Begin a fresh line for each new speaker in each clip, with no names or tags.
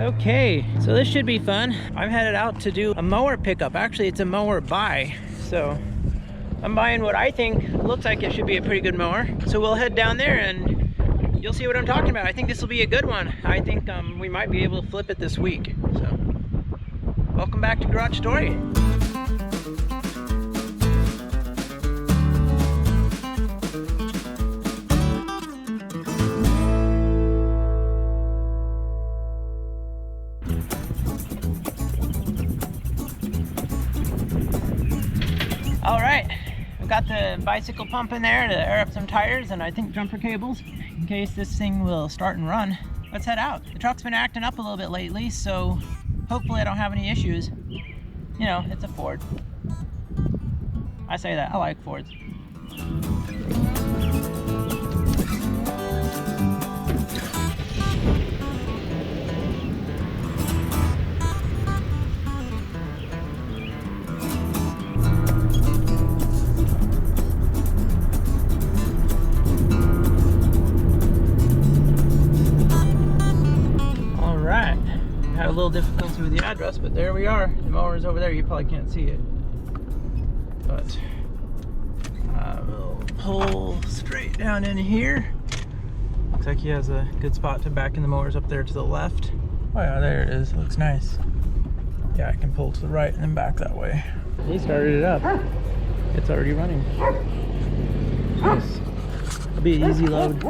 Okay, so this should be fun. I'm headed out to do a mower pickup. Actually, it's a mower buy. So I'm buying what I think looks like it should be a pretty good mower. So we'll head down there and you'll see what I'm talking about. I think this will be a good one. I think we might be able to flip it this week. So welcome back to Garage Story. All right, we've got the bicycle pump in there to air up some tires and I think jumper cables in case this thing will start and run. Let's head out. The truck's been acting up a little bit lately, so hopefully I don't have any issues. You know, it's a Ford. I say that, I like Fords. A little difficulty with the address, but there we are. The mower is over there. You probably can't see it, but I will pull straight down in here. Looks like he has a good spot to back in the mowers up there to the left. Oh yeah, there it is. It looks nice. Yeah, I can pull to the right and then back that way. He started it up. It's already running. Nice. It'll be an easy load.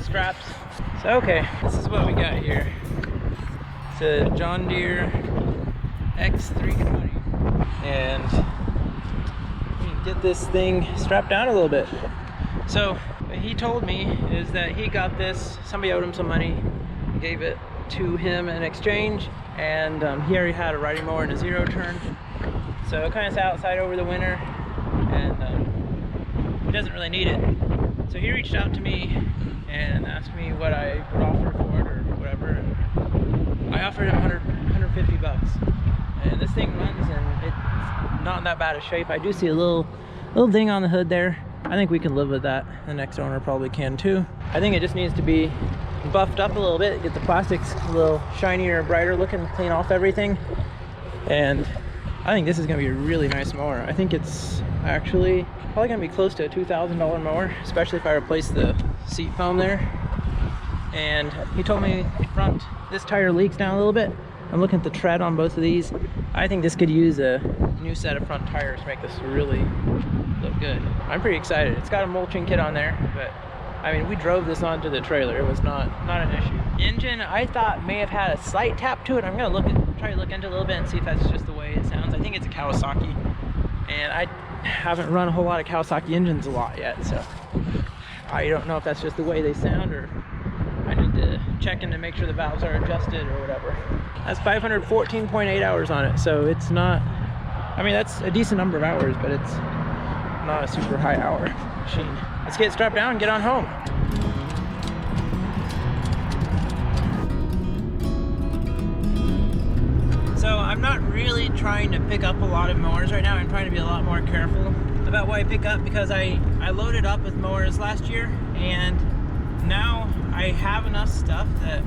Straps. So okay, this is what we got here. It's a John Deere X320 and we can get this thing strapped down a little bit. So what he told me is that he got this, somebody owed him some money, gave it to him in exchange, and he already had a riding mower and a zero turn, so it kind of sat outside over the winter and he doesn't really need it. So he reached out to me and asked me what I would offer for it or whatever, and I offered him 150 bucks. And this thing runs and it's not in that bad a shape. I do see a little ding on the hood there. I think we can live with that. The next owner probably can too. I think it just needs to be buffed up a little bit, get the plastics a little shinier, brighter looking, clean off everything. And I think this is gonna be a really nice mower. I think it's actually probably gonna be close to a $2,000 mower, especially if I replace the seat foam there. And he told me this tire leaks down a little bit. I'm looking at the tread on both of these. I think this could use a new set of front tires to make this really look good. I'm pretty excited. It's got a mulching kit on there, but I mean, we drove this onto the trailer. It was not an issue. Engine, I thought may have had a slight tap to it. I'm gonna try to look into it a little bit and see if that's just the way it sounds. I think it's a Kawasaki, and I haven't run a whole lot of Kawasaki engines a lot yet, so I don't know if that's just the way they sound or I need to check in to make sure the valves are adjusted or whatever. That's 514.8 hours on it, so it's not, I mean, that's a decent number of hours, but it's not a super high hour machine. Let's get strapped down and get on home. So I'm not really trying to pick up a lot of mowers right now. I'm trying to be a lot more careful about what I pick up because I loaded up with mowers last year and now I have enough stuff that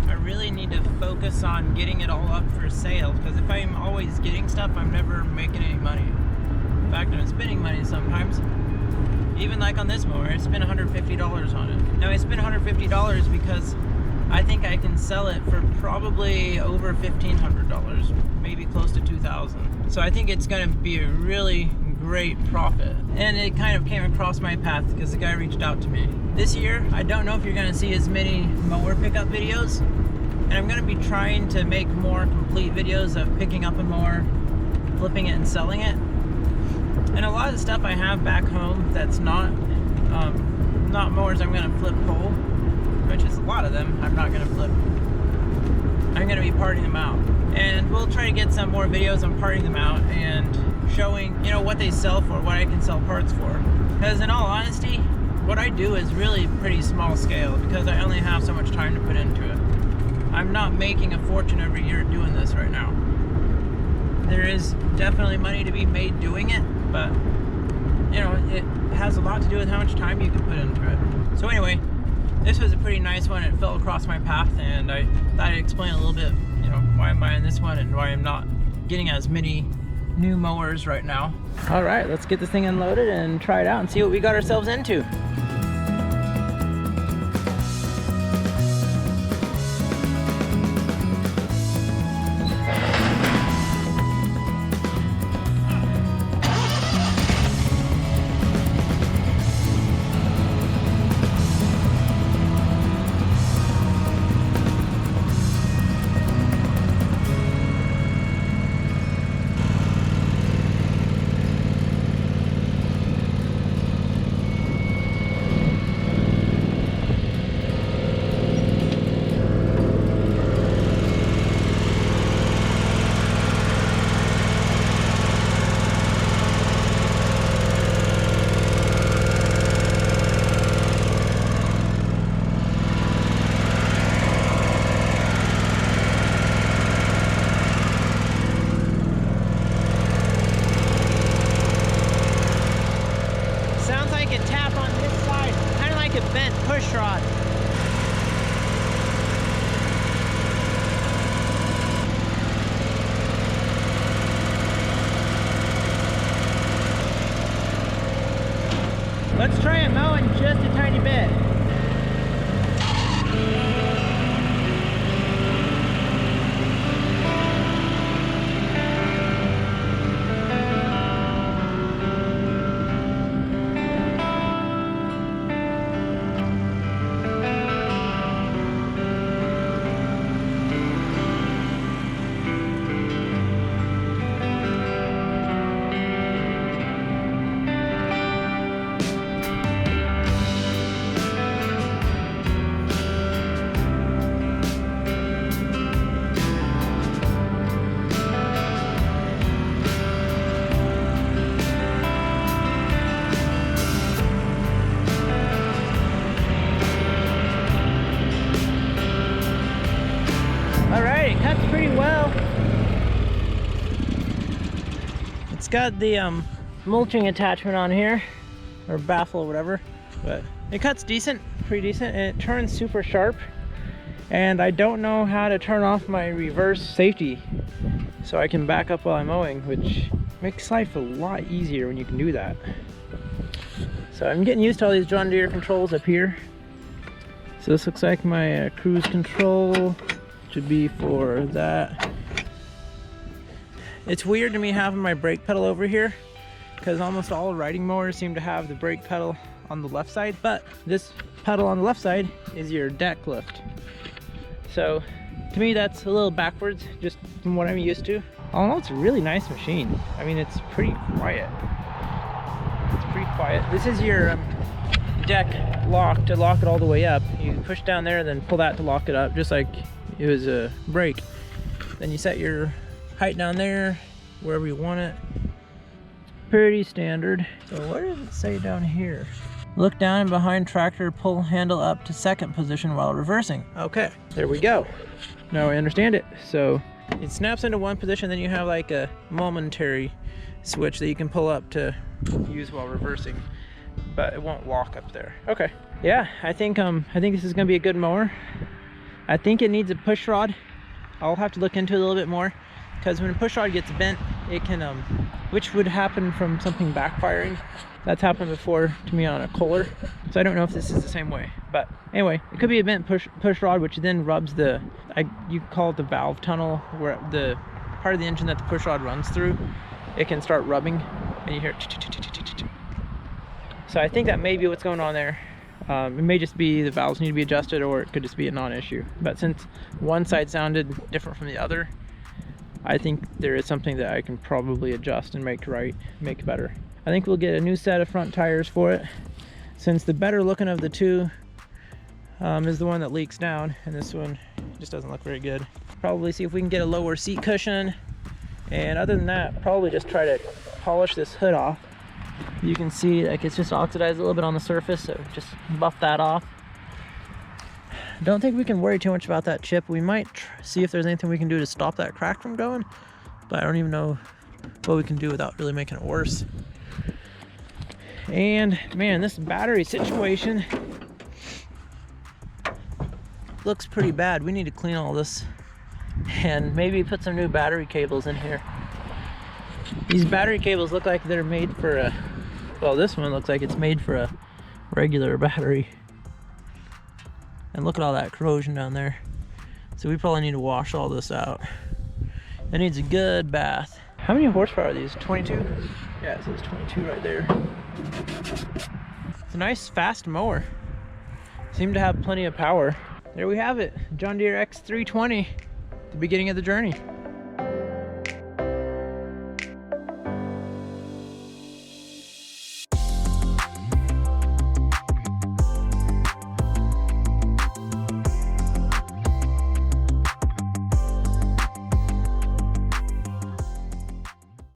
I really need to focus on getting it all up for sale, because if I'm always getting stuff, I'm never making any money. In fact, I'm spending money sometimes. Even like on this mower, I spent $150 on it. Now I spent $150 because I think I can sell it for probably over $1,500, maybe close to $2,000. So I think it's gonna be a really great profit. And it kind of came across my path because the guy reached out to me. This year, I don't know if you're gonna see as many mower pickup videos, and I'm gonna be trying to make more complete videos of picking up a mower, flipping it and selling it. And a lot of the stuff I have back home that's not mowers I'm gonna flip whole, which is a lot of them, I'm not gonna flip. I'm gonna be parting them out. And we'll try to get some more videos on parting them out and showing, you know, what they sell for, what I can sell parts for. Because in all honesty, what I do is really pretty small scale because I only have so much time to put into it. I'm not making a fortune every year doing this right now. There is definitely money to be made doing it, but you know, it has a lot to do with how much time you can put into it. So anyway, this was a pretty nice one. It fell across my path, and I thought I'd explain a little bit, you know, why I'm buying this one and why I'm not getting as many new mowers right now. All right, let's get this thing unloaded and try it out and see what we got ourselves into. Push rod. Let's try it mowing just a tiny bit. Pretty well. It's got the mulching attachment on here, or baffle or whatever, but it cuts decent, pretty decent, and it turns super sharp. And I don't know how to turn off my reverse safety so I can back up while I'm mowing, which makes life a lot easier when you can do that. So I'm getting used to all these John Deere controls up here. So this looks like my cruise control. Should be for that. It's weird to me having my brake pedal over here because almost all riding mowers seem to have the brake pedal on the left side, but this pedal on the left side is your deck lift. So to me that's a little backwards just from what I'm used to. All in all, it's a really nice machine. I mean, it's pretty quiet. It's pretty quiet. This is your deck lock to lock it all the way up. You push down there, then pull that to lock it up, just like it was a brake. Then you set your height down there, wherever you want it. Pretty standard. So what does it say down here? Look down and behind tractor, pull handle up to second position while reversing. Okay, there we go. Now I understand it. So it snaps into one position, then you have like a momentary switch that you can pull up to use while reversing, but it won't lock up there. Okay, yeah, I think this is gonna be a good mower. I think it needs a push rod. I'll have to look into it a little bit more, because when a push rod gets bent, it can, which would happen from something backfiring. That's happened before to me on a Kohler, so I don't know if this is the same way. But anyway, it could be a bent push rod, which then rubs the, you call it the valve tunnel, where the part of the engine that the push rod runs through, it can start rubbing, and you hear it. So I think that may be what's going on there. It may just be the valves need to be adjusted, or it could just be a non-issue. But since one side sounded different from the other, I think there is something that I can probably adjust and make better. I think we'll get a new set of front tires for it, since the better looking of the two is the one that leaks down, and this one just doesn't look very good. Probably see if we can get a lower seat cushion, and other than that, probably just try to polish this hood off. You can see like it's just oxidized a little bit on the surface, so just buff that off. Don't think we can worry too much about that chip. We might see if there's anything we can do to stop that crack from going, but I don't even know what we can do without really making it worse. And man, this battery situation looks pretty bad. We need to clean all this and maybe put some new battery cables in here. These battery cables look like they're made for a, well, this one looks like it's made for a regular battery. And look at all that corrosion down there. So we probably need to wash all this out. It needs a good bath. How many horsepower are these? 22? Yeah, it says 22 right there. It's a nice fast mower. Seem to have plenty of power. There we have it, John Deere X320, the beginning of the journey.